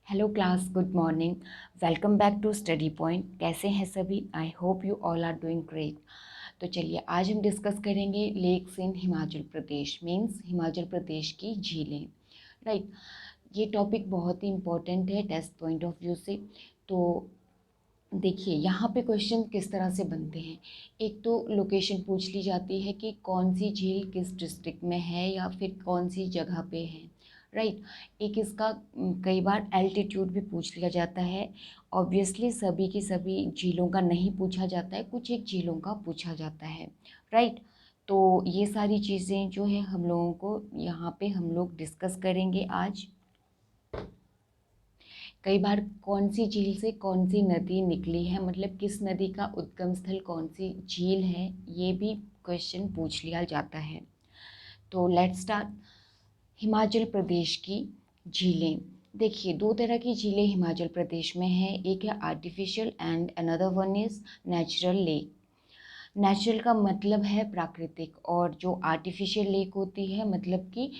Hello class, good morning. Welcome back to study point. कैसे हैं सभी? I hope you all are doing great. तो चलिए आज हम डिस्कस करेंगे lakes in Himachal Pradesh, means Himachal Pradesh की झीलें। राइट, ये टॉपिक बहुत ही इम्पोर्टेंट है टेस्ट पॉइंट ऑफ व्यू से। तो देखिए यहाँ पे क्वेश्चन किस तरह से बनते हैं। एक तो लोकेशन पूछ ली जाती है कि कौन सी झील किस डिस्ट्रिक्ट में है या फिर कौन सी जगह पे है। राइट, एक इसका कई बार एल्टीट्यूड भी पूछ लिया जाता है। ऑब्वियसली सभी की सभी झीलों का नहीं पूछा जाता है, कुछ एक झीलों का पूछा जाता है। राइट, तो ये सारी चीज़ें जो है हम लोगों को यहाँ पे हम लोग डिस्कस करेंगे आज। कई बार कौन सी झील से कौन सी नदी निकली है, मतलब किस नदी का उद्गम स्थल कौन सी झील है, ये भी क्वेश्चन पूछ लिया जाता है। तो लेट्स स्टार्ट। हिमाचल प्रदेश की झीलें। देखिए दो तरह की झीलें हिमाचल प्रदेश में हैं, एक है artificial and another one is natural lake. Natural का मतलब है प्राकृतिक, और जो आर्टिफिशियल लेक होती है मतलब कि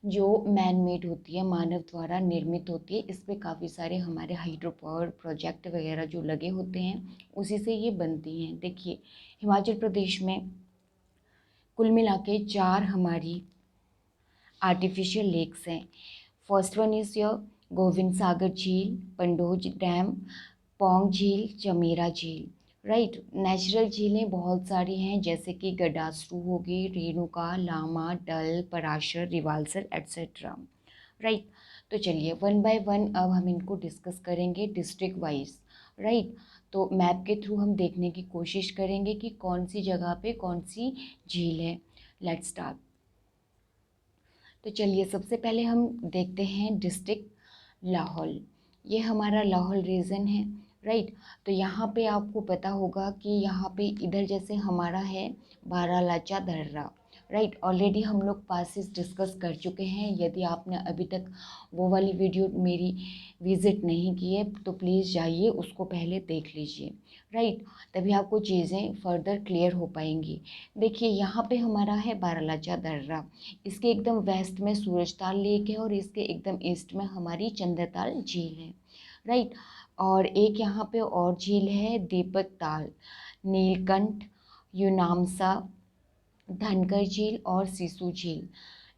जो मैन मेड होती है, मानव द्वारा निर्मित होती है। इस पे काफ़ी सारे हमारे हाइड्रो पावर प्रोजेक्ट वगैरह जो लगे होते हैं उसी से ये बनती हैं। देखिए हिमाचल प्रदेश में कुल मिला के 4 हमारी आर्टिफिशियल लेक्स हैं। First one is your Gobind Sagar झील, पंडोज डैम, पौंग झील, चमेरा झील। राइट, नेचुरल झीलें बहुत सारी हैं, जैसे कि गडासरू होगी, रेणुका, लामा, डल, पराशर, रिवाल्सर एट्सेट्रा। राइट, तो चलिए वन बाय वन अब हम इनको डिस्कस करेंगे डिस्ट्रिक्ट वाइज। राइट, तो मैप के थ्रू हम देखने की कोशिश करेंगे कि कौन सी जगह पे कौन सी झील है। Let's start. तो चलिए सबसे पहले हम देखते हैं डिस्ट्रिक्ट लाहौल। ये हमारा लाहौल रीजन है। राइट, तो यहाँ पे आपको पता होगा कि यहाँ पे इधर जैसे हमारा है बारालाचा दर्रा। राइट, ऑलरेडी हम लोग पासेस डिस्कस कर चुके हैं। यदि आपने अभी तक वो वाली वीडियो मेरी विज़िट नहीं की है तो प्लीज़ जाइए, उसको पहले देख लीजिए। राइट, तभी आपको चीज़ें फर्दर क्लियर हो पाएंगी। देखिए यहाँ पे हमारा है बारालाचा दर्रा, इसके एकदम वेस्ट में सूरजताल लेक है और इसके एकदम ईस्ट में हमारी चंद्रताल झील है। राइट, और एक यहाँ पे और झील है दीपक ताल, नीलकंठ, यूनामसा, धनकर झील और सिसु झील।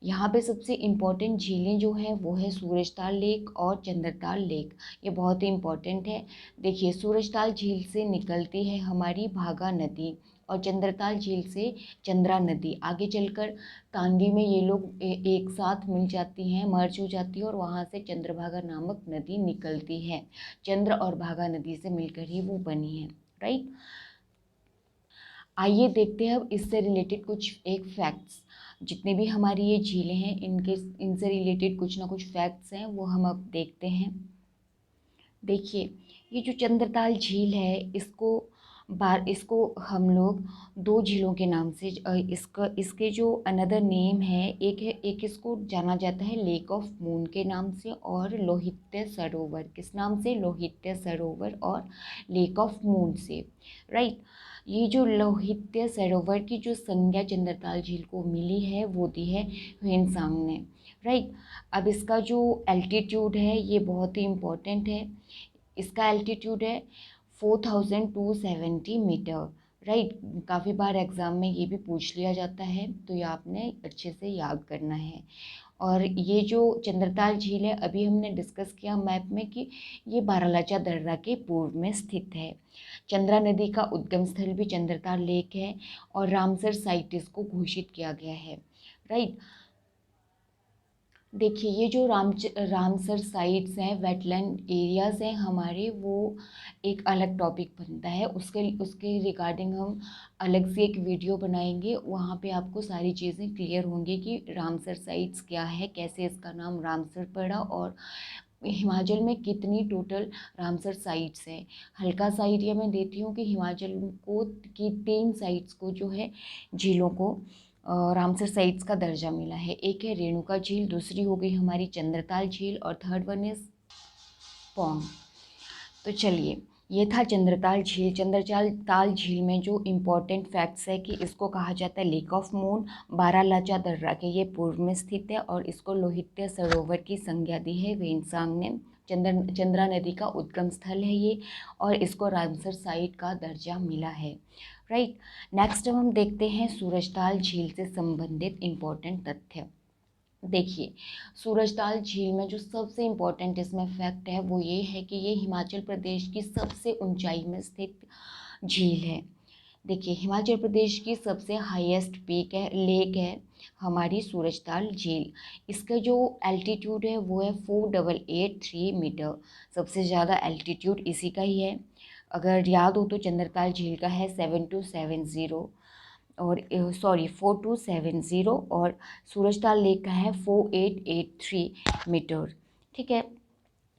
यहाँ पे सबसे इम्पॉर्टेंट झीलें जो हैं वो है सूरजताल लेक और चंद्रताल लेक। ये बहुत ही इम्पॉर्टेंट है। देखिए सूरजताल झील से निकलती है हमारी भागा नदी और चंद्रताल झील से चंद्रा नदी। आगे चलकर तांडी में ये लोग एक साथ मिल जाती हैं, मर्ज हो जाती है और वहाँ से चंद्रभागा नामक नदी निकलती है। चंद्र और भागा नदी से मिलकर ही वो बनी है। राइट, आइए देखते हैं अब इससे रिलेटेड कुछ एक फैक्ट्स। जितने भी हमारी ये झीलें हैं इनसे रिलेटेड कुछ ना कुछ फैक्ट्स हैं, वो हम अब देखते हैं। देखिए ये जो चंद्रताल झील है इसको हम लोग दो झीलों के नाम से इसके जो अनदर नेम है, एक इसको जाना जाता है लेक ऑफ मून के नाम से और लोहित्य सरोवर। किस नाम से? लोहित्य सरोवर और लेक ऑफ मून से। राइट, ये जो लोहित्य सरोवर की जो संज्ञा चंद्रताल झील को मिली है वो दी है ह्वेनसांग ने। राइट, अब इसका जो एल्टीट्यूड है ये बहुत ही इम्पोर्टेंट है। इसका एल्टीट्यूड है 4270 मीटर। राइट, काफ़ी बार एग्ज़ाम में ये भी पूछ लिया जाता है, तो ये आपने अच्छे से याद करना है। और ये जो चंद्रताल झील है अभी हमने डिस्कस किया मैप में कि ये बारालाचा दर्रा के पूर्व में स्थित है। चंद्रा नदी का उद्गम स्थल भी चंद्रताल लेक है और रामसर साइट इसको घोषित किया गया है। राइट, देखिए ये जो रामसर साइट्स हैं, वेटलैंड एरियाज़ हैं हमारे, वो एक अलग टॉपिक बनता है। उसके रिगार्डिंग हम अलग से एक वीडियो बनाएंगे। वहाँ पे आपको सारी चीज़ें क्लियर होंगी कि रामसर साइट्स क्या है, कैसे इसका नाम रामसर पड़ा और हिमाचल में कितनी टोटल रामसर साइट्स हैं। हल्का सा आइडिया मैं देती हूँ कि हिमाचल को की 3 साइट्स को जो है झीलों को रामसर साइट्स का दर्जा मिला है। एक है रेणुका झील, दूसरी हो गई हमारी चंद्रताल झील और थर्ड वन इज पौंग। तो चलिए ये था चंद्रताल झील। चंद्रताल झील में जो इम्पोर्टेंट फैक्ट्स है कि इसको कहा जाता है लेक ऑफ मून, बारालाचा दर्रा के ये पूर्व में स्थित है और इसको लोहित्य सरोवर की संज्ञा दी है ह्वेनसांग ने चंद्रा नदी का उद्गम स्थल है ये, और इसको रामसर साइट का दर्जा मिला है। राइट। नेक्स्ट हम देखते हैं सूरजताल झील से संबंधित इम्पोर्टेंट तथ्य। देखिए, सूरजताल झील में जो सबसे इम्पोर्टेंट इसमें फैक्ट है वो ये है कि ये हिमाचल प्रदेश की सबसे ऊंचाई में स्थित झील है। देखिए, हिमाचल प्रदेश की सबसे हाईएस्ट पीक है, लेक है हमारी सूरजताल झील। इसका जो एल्टीट्यूड है वो है 4883 मीटर। सबसे ज़्यादा एल्टीट्यूड इसी का ही है। अगर याद हो तो चंद्रताल झील का है 7270 और 4270, और सूरजताल लेक का है 4883 मीटर। ठीक है।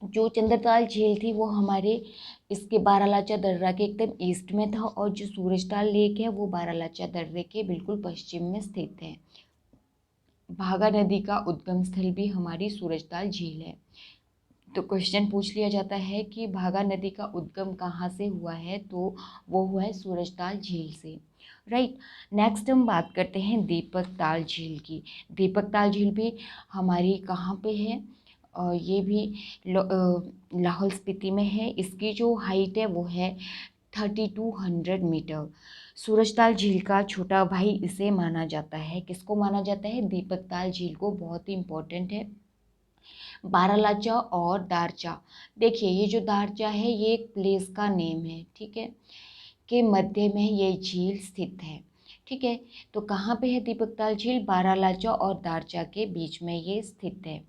जो चंद्रताल झील थी वो हमारे इसके बारालाचा दर्रा के एकदम ईस्ट में था, और जो सूरजताल लेक है वो बारालाचा दर्रे के बिल्कुल पश्चिम में स्थित है। भागा नदी का उद्गम स्थल भी हमारी सूरजताल झील है। तो क्वेश्चन पूछ लिया जाता है कि भागा नदी का उद्गम कहाँ से हुआ है, तो वो हुआ है सूरजताल झील से। राइट। नेक्स्ट हम बात करते हैं दीपक ताल झील की। दीपक ताल झील भी हमारी कहाँ पे है, ये भी लाहौल स्पीति में है। इसकी जो हाइट है वो है 3200 मीटर। सूरजताल झील का छोटा भाई इसे माना जाता है। किसको माना जाता है? दीपक ताल झील को। बहुत ही इम्पोर्टेंट है। बारालाचा और दारचा, देखिए ये जो दारचा है ये एक प्लेस का नेम है, ठीक है, के मध्य में ये झील स्थित है। ठीक है। तो कहाँ पे है दीपक ताल झील? बारालाचा और दारचा के बीच में ये स्थित है।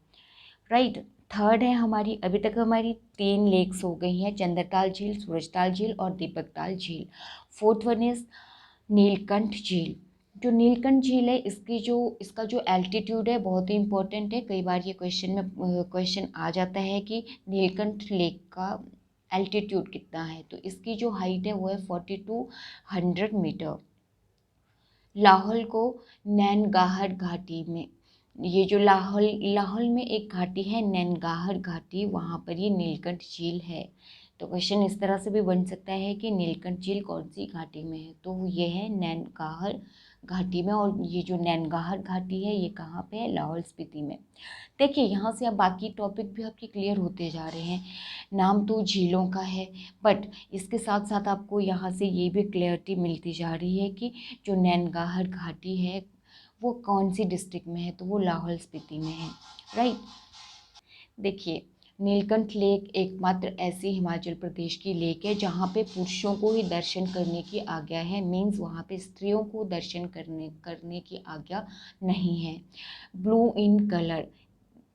राइट। थर्ड है हमारी, अभी तक हमारी 3 लेक्स हो गई हैं, चंद्रताल झील, सूरजताल झील और दीपक ताल झील। फोर्थ वन इज नीलकंठ झील। जो नीलकंठ झील है इसका जो एल्टीट्यूड है बहुत ही इंपॉर्टेंट है। कई बार ये क्वेश्चन आ जाता है कि नीलकंठ लेक का एल्टीट्यूड कितना है, तो इसकी जो हाइट है वो है 4200 मीटर। लाहौल को नैनगाहर घाटी में, ये जो लाहौल में एक घाटी है नैनगाहर घाटी, वहाँ पर ये नीलकंठ झील है। तो क्वेश्चन इस तरह से भी बन सकता है कि नीलकंठ झील कौन सी घाटी में है, तो ये है नैनगाहर घाटी में। और ये जो नैनगाहर घाटी है ये कहाँ पे है? लाहौल स्पीति में। देखिए, यहाँ से अब बाकी टॉपिक भी आपके क्लियर होते जा रहे हैं। नाम तो झीलों का है, बट इसके साथ साथ आपको यहाँ से ये भी क्लियरिटी मिलती जा रही है कि जो नैनगाहर घाटी है वो कौन सी डिस्ट्रिक्ट में है, तो वो लाहौल स्पीति में है। राइट। देखिए, नीलकंठ लेक एकमात्र ऐसी हिमाचल प्रदेश की लेक है जहाँ पे पुरुषों को ही दर्शन करने की आज्ञा है। मीन्स वहाँ पे स्त्रियों को दर्शन करने की आज्ञा नहीं है। ब्लू इन कलर,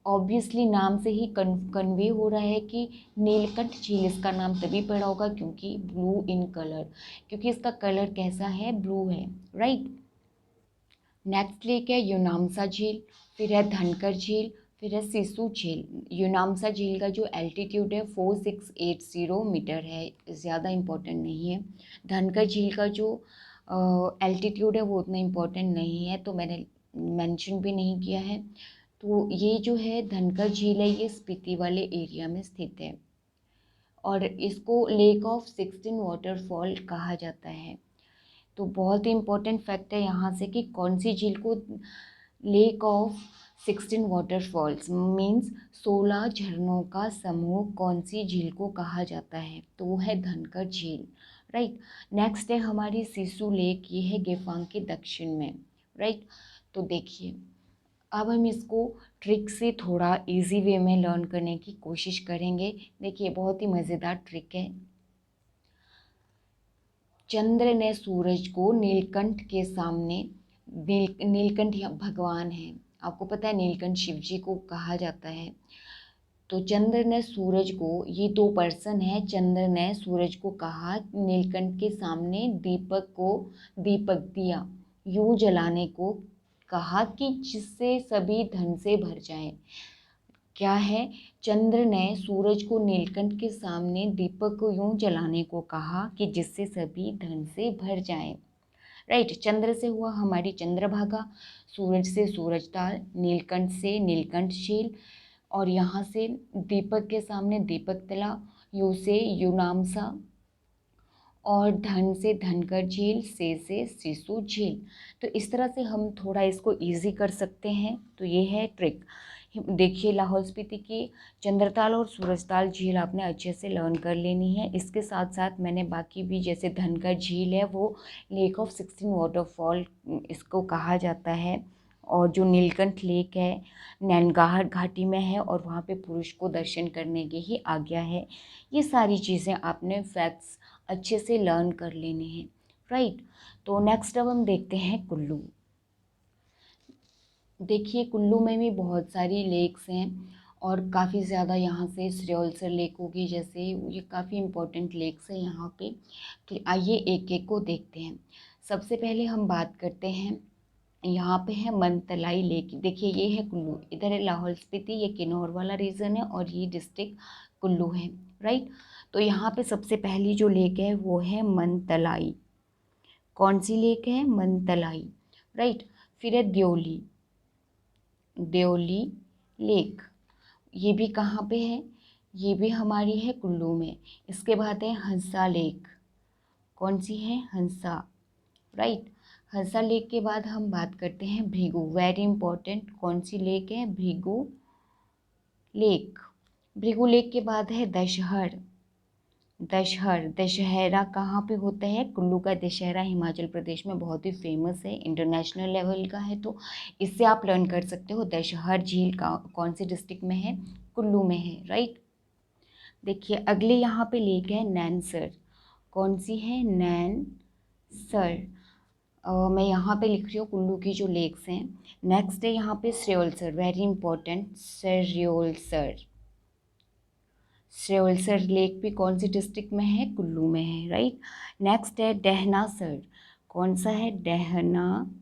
ऑब्वियसली नाम से ही कन्वे हो रहा है कि नीलकंठ झील इसका नाम तभी पड़ा होगा क्योंकि ब्लू इन कलर, क्योंकि इसका कलर कैसा है? ब्लू है। राइट। नेक्स्ट लेक है यूनामसा झील, फिर है धनकर झील, फिर है सिसु झील। यूनामसा झील का जो एल्टीट्यूड है 4680 मीटर है, ज़्यादा इम्पोर्टेंट नहीं है। धनकर झील का जो एल्टीट्यूड है वो उतना इम्पोर्टेंट नहीं है, तो मैंने मेंशन भी नहीं किया है। तो ये जो है धनकर झील है ये स्पीति वाले एरिया में स्थित है, और इसको लेक ऑफ 16 वाटरफॉल कहा जाता है। तो बहुत ही इम्पोर्टेंट फैक्ट है यहाँ से कि कौन सी झील को लेक ऑफ 16 वाटरफॉल्स मीन्स 16 झरनों का समूह कौन सी झील को कहा जाता है, तो वो है धनकर झील। राइट। नेक्स्ट है हमारी सिसु लेक, ये है गेफांग के दक्षिण में। राइट। तो देखिए, अब हम इसको ट्रिक से थोड़ा इजी वे में लर्न करने की कोशिश करेंगे। देखिए, बहुत ही मज़ेदार ट्रिक है। चंद्र ने सूरज को नीलकंठ के सामने, नीलकंठ भगवान है, आपको पता है नीलकंठ शिव जी को कहा जाता है। तो चंद्र ने सूरज को, ये 2 पर्सन है, चंद्र ने सूरज को कहा नीलकंठ के सामने दीपक दिया यूं जलाने को कहा कि जिससे सभी धन से भर जाए। क्या है? चंद्र ने सूरज को नीलकंठ के सामने दीपक को यूं जलाने को कहा कि जिससे सभी धन से भर जाएं। राइट। चंद्र से हुआ हमारी चंद्रभागा, सूरज से सूरजताल, नीलकंठ से नीलकंठ झील, और यहाँ से दीपक के सामने दीपक तला, यू से यूनामसा, और धन से धनकर झील, से सिसु झील। तो इस तरह से हम थोड़ा इसको इजी कर सकते हैं। तो ये है ट्रिक। देखिए लाहौल स्पीति की चंद्रताल और सूरजताल झील आपने अच्छे से लर्न कर लेनी है। इसके साथ साथ मैंने बाकी भी, जैसे धनकर झील है वो लेक ऑफ 16 वाटरफॉल इसको कहा जाता है, और जो नीलकंठ लेक है नैनगाहर घाटी में है और वहाँ पे पुरुष को दर्शन करने की ही आज्ञा है। ये सारी चीज़ें आपने फैक्ट्स अच्छे से लर्न कर लेने हैं, राइट। तो नेक्स्ट अब हम देखते हैं कुल्लू। देखिए कुल्लू में भी बहुत सारी लेक्स हैं और काफ़ी ज़्यादा यहाँ से श्रेयोलसर लेक होगी, जैसे ये काफ़ी इम्पोर्टेंट लेक्स हैं यहाँ पे। तो आइए एक एक को देखते हैं। सबसे पहले हम बात करते हैं, यहाँ पे है मनतलाई लेक। देखिए ये है कुल्लू, इधर है लाहौल स्पीति, ये किन्नौर वाला रीजन है और ये डिस्ट्रिक्ट कुल्लू है, राइट। तो यहाँ पे सबसे पहली जो लेक है वो है मनतलाई। कौन सी लेक है? मनतलाई, राइट। फिर है द्योली, द्योली लेक, ये भी कहाँ पे है? ये भी हमारी है कुल्लू में। इसके बाद है हंसा लेक। कौन सी है? हंसा, राइट। हंसा लेक के बाद हम बात करते हैं भृगु, वेरी इंपॉर्टेंट। कौन सी लेक है? भृगु लेक। भृगु लेक के बाद है दशहर, दशहर, दशहरा कहाँ पे होता है? कुल्लू का दशहरा हिमाचल प्रदेश में बहुत ही फेमस है, इंटरनेशनल लेवल का है। तो इससे आप लर्न कर सकते हो दशहर झील का कौन से डिस्ट्रिक्ट में है? कुल्लू में है, राइट। देखिए अगले यहाँ पे लेक है नैनसर। कौन सी है? नैनसर। मैं यहाँ पे लिख रही हूँ कुल्लू की जो लेक्स हैं। नेक्स्ट है यहाँ पे श्रेयोलसर, वेरी इंपॉर्टेंट, श्रेयोलसर। श्रेयोलसर लेक भी कौन सी डिस्ट्रिक्ट में है? कुल्लू में है, राइट। नेक्स्ट है डहनासर। कौन सा है? डहनासर।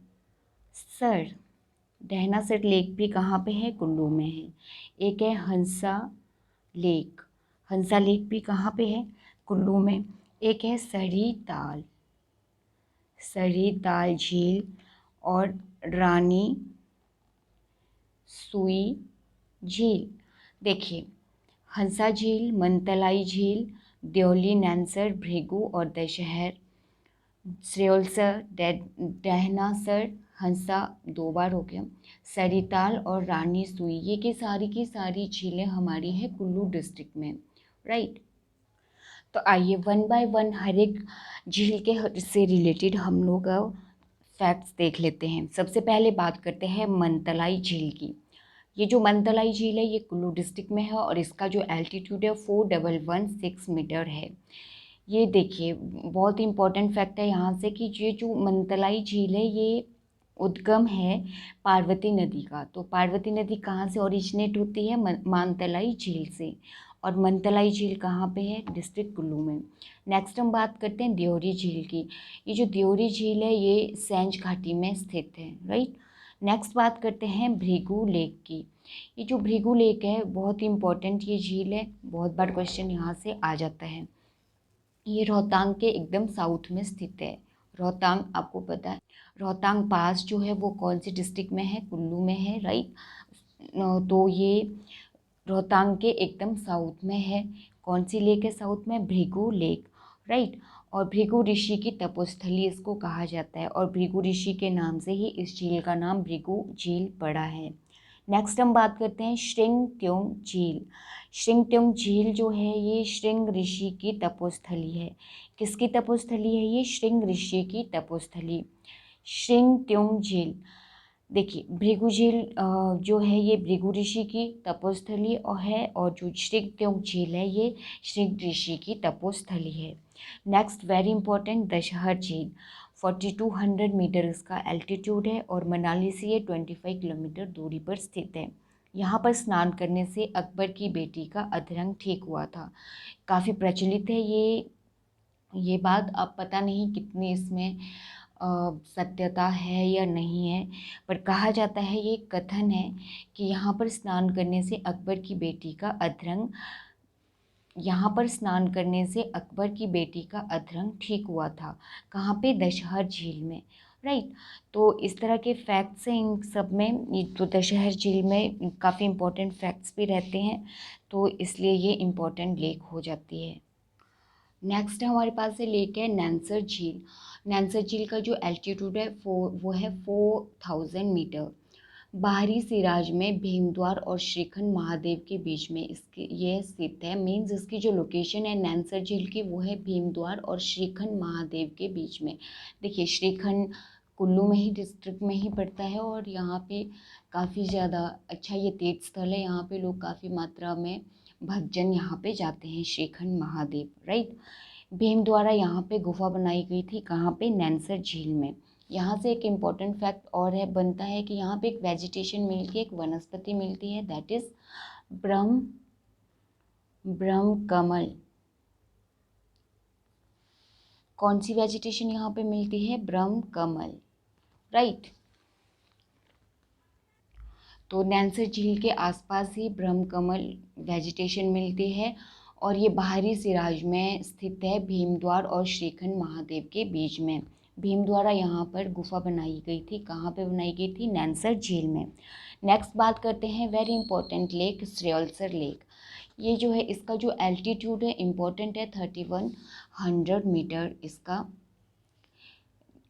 डहनासर लेक भी कहाँ पे है? कुल्लू में है। एक है हंसा लेक, हंसा लेक भी कहाँ पे है? कुल्लू में। एक है सरी ताल, सरी ताल झील और रानी सुई झील। देखिए हंसा झील, मनतलाई झील, द्योली, नैनसर, भृगु और दशहर, श्रेयोलसर, डहनासर, हंसा 2 बार हो गया, सरिताल और रानी सुई, ये की सारी झीलें हमारी है कुल्लू डिस्ट्रिक्ट में, राइट। तो आइए वन बाय वन हर एक झील के से रिलेटेड हम लोग फैक्ट्स देख लेते हैं। सबसे पहले बात करते हैं मनतलाई झील की। ये जो मनतलाई झील है ये कुल्लू डिस्ट्रिक्ट में है और इसका जो एल्टीट्यूड है 4116 मीटर है। ये देखिए बहुत इंपॉर्टेंट फैक्ट है यहाँ से कि ये जो मनतलाई झील है ये उद्गम है पार्वती नदी का। तो पार्वती नदी कहाँ से ओरिजिनेट होती है? मनतलाई झील से। और मनतलाई झील कहाँ पे है? डिस्ट्रिक्ट कुल्लू में। नेक्स्ट हम बात करते हैं द्योरी झील की। ये जो द्योरी झील है ये सैंज घाटी में स्थित है, राइट। नेक्स्ट बात करते हैं भृगु लेक की। ये जो भृगु लेक है बहुत ही इंपॉर्टेंट ये झील है, बहुत बार क्वेश्चन यहाँ से आ जाता है। ये रोहतांग के एकदम साउथ में स्थित है। रोहतांग आपको पता है, रोहतांग पास जो है वो कौन सी डिस्ट्रिक्ट में है? कुल्लू में है, राइट। तो ये रोहतांग के एकदम साउथ में है। कौन सी लेक है साउथ में? Bhrigu lake, right. और भृगु ऋषि की तपोस्थली इसको कहा जाता है और भृगु ऋषि के नाम से ही इस झील का नाम भृगु झील पड़ा है। नेक्स्ट हम बात करते हैं श्रृंग त्योंग झील। श्रृंग त्योंग झील जो है ये श्रृंग ऋषि की तपोस्थली है। किसकी तपोस्थली है ये? श्रृंग ऋषि की तपोस्थली, श्रृंग त्योंग झील। देखिए भृगु झील जो है ये भृगु ऋषि की तपोस्थली और है, और जो श्रृंग त्योंग झील है ये श्रृंग ऋषि की तपोस्थली है। नेक्स्ट वेरी इंपॉर्टेंट दशहर झील, 4200 मीटर इसका एल्टीट्यूड है और मनाली से ये 25 किलोमीटर दूरी पर स्थित है। यहाँ पर स्नान करने से अकबर की बेटी का अधरंग ठीक हुआ था। काफ़ी प्रचलित है ये बात। अब पता नहीं कितनी इसमें सत्यता है या नहीं है, पर कहा जाता है, ये कथन है कि यहाँ पर स्नान करने से अकबर की बेटी का अधरंग, यहाँ पर स्नान करने से अकबर की बेटी का अधरंग ठीक हुआ था। कहाँ पे? दशहर झील में, राइट। तो इस तरह के फैक्ट्स हैं इन सब में। ये तो दशहर झील में काफ़ी इंपॉर्टेंट फैक्ट्स भी रहते हैं, तो इसलिए ये इम्पोर्टेंट लेक हो जाती है। नेक्स्ट हमारे पास है लेक है नैनसर झील। नैनसर झील का जो एल्टीट्यूड है वो है 4000 मीटर। बाहरी सिराज में भीमद्वार और श्रीखंड महादेव के बीच में इसके ये स्थित है। मीन्स इसकी जो लोकेशन है नैनसर झील की वो है भीमद्वार और श्रीखंड महादेव के बीच में। देखिए श्रीखंड कुल्लू में ही डिस्ट्रिक्ट में ही पड़ता है और यहाँ पे काफ़ी ज़्यादा अच्छा ये तीर्थ स्थल है। यहाँ पे लोग काफ़ी मात्रा में भक्तजन यहाँ पे जाते हैं श्रीखंड महादेव, राइट। भीम द्वारा यहाँ पे गुफा बनाई गई थी, कहाँ पे, नैनसर झील में। यहाँ से एक इम्पॉर्टेंट फैक्ट और है बनता है कि यहाँ पे एक वेजिटेशन मिलती है, एक वनस्पति मिलती है, दैट इज ब्रह्म कमल। कौन सी वेजिटेशन यहाँ पे मिलती है? ब्रह्म कमल, राइट। तो नैनसर झील के आसपास ही ब्रह्म कमल वेजिटेशन मिलती है और ये बाहरी सिराज में स्थित है भीमद्वार और श्रीखंड महादेव के बीच में। भीम द्वारा यहाँ पर गुफा बनाई गई थी, कहाँ पे बनाई गई थी? नैनसर झील में। नेक्स्ट बात करते हैं वेरी इंपॉर्टेंट लेक, श्रेयलसर लेक। ये जो है इसका जो एल्टीट्यूड है इम्पोर्टेंट है, 3100 मीटर इसका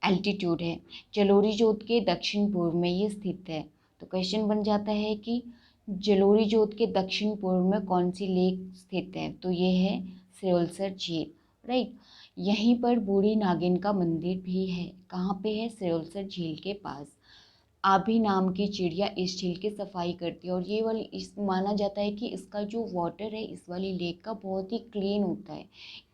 एल्टीट्यूड है। जलोरी जोत के दक्षिण पूर्व में ये स्थित है। तो क्वेश्चन बन जाता है कि जलोरी जोत के दक्षिण पूर्व में कौन सी लेक स्थित है? तो ये है श्रेयलसर झील, राइट। यहीं पर बूढ़ी नागिन का मंदिर भी है। कहाँ पे है? श्रेयलसर झील के पास। आभी नाम की चिड़िया इस झील की सफाई करती है और ये वाली इस माना जाता है कि इसका जो वाटर है इस वाली लेक का बहुत ही क्लीन होता है,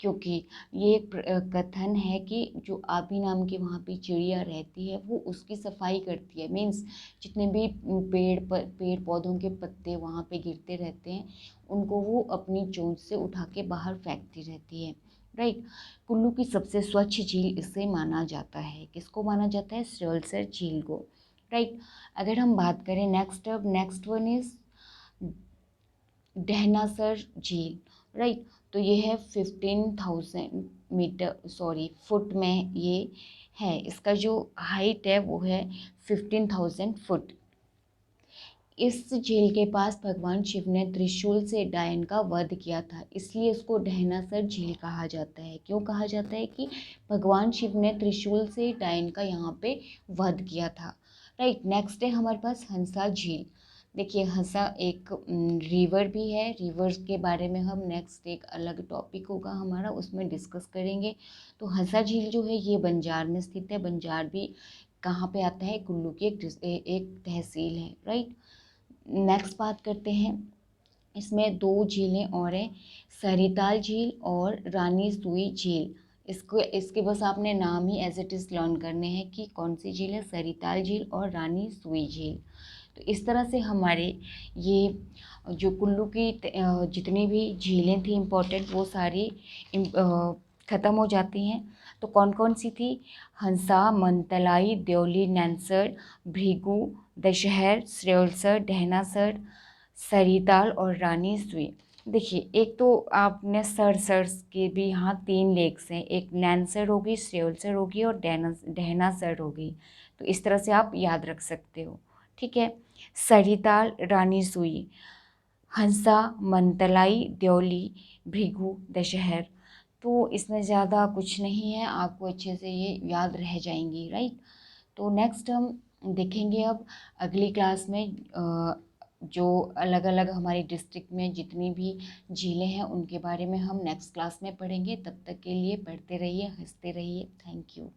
क्योंकि ये एक कथन है कि जो आभी नाम की वहाँ पे चिड़िया रहती है वो उसकी सफाई करती है। मीन्स जितने भी पेड़ पौधों के पत्ते वहाँ पे गिरते रहते हैं उनको वो अपनी चोंच से उठा के बाहर फेंकती रहती है, राइट। कुल्लू की सबसे स्वच्छ झील इसे माना जाता है। किसको माना जाता है? श्रेयलसर झील को, राइट। अगर हम बात करें नेक्स्ट वन इज डहनासर झील, राइट। तो ये है 15,000 मीटर फुट में ये है। इसका जो हाइट है वो है 15,000 फुट। इस झील के पास भगवान शिव ने त्रिशूल से डायन का वध किया था, इसलिए इसको डहनासर झील कहा जाता है। क्यों कहा जाता है? कि भगवान शिव ने त्रिशूल से डायन का यहाँ पे वध किया था, राइट। नेक्स्ट है हमारे पास हंसा झील। देखिए हंसा एक रिवर भी है। रिवर्स के बारे में हम नेक्स्ट एक अलग टॉपिक होगा हमारा, उसमें डिस्कस करेंगे। तो हंसा झील जो है ये बंजार में स्थित है। बंजार भी कहाँ पे आता है? कुल्लू की एक तहसील है, राइट। नेक्स्ट बात करते हैं, इसमें दो झीलें और हैं, सरिताल झील और रानी सुई झील। इसके बस आपने नाम ही एज इट इज़ लर्न करने हैं कि कौन सी झील है, सरिताल झील और रानी सुई झील। तो इस तरह से हमारे ये जो कुल्लू की जितनी भी झीलें थी इम्पोर्टेंट वो सारी ख़त्म हो जाती हैं। तो कौन कौन सी थी? हंसा, मनतलाई, देवली, नैनसर, भृगु, दशहर, श्रेयलसर, डहनासर, सरिताल और रानी सुई। देखिए एक तो आपने सरसर्स के भी यहाँ 3 लेक्स हैं, एक नैनसर होगी, श्रेयलसर होगी और डहनासर होगी। तो इस तरह से आप याद रख सकते हो, ठीक है। सरिताल, रानी सुई, हंसा, मनतलाई, देवली, भृगु, दशहर। तो इसमें ज़्यादा कुछ नहीं है, आपको अच्छे से ये याद रह जाएंगी, राइट। तो नेक्स्ट हम देखेंगे अब अगली क्लास में जो अलग अलग हमारी डिस्ट्रिक्ट में जितनी भी झीलें हैं उनके बारे में हम नेक्स्ट क्लास में पढ़ेंगे। तब तक के लिए पढ़ते रहिए, हंसते रहिए। Thank you.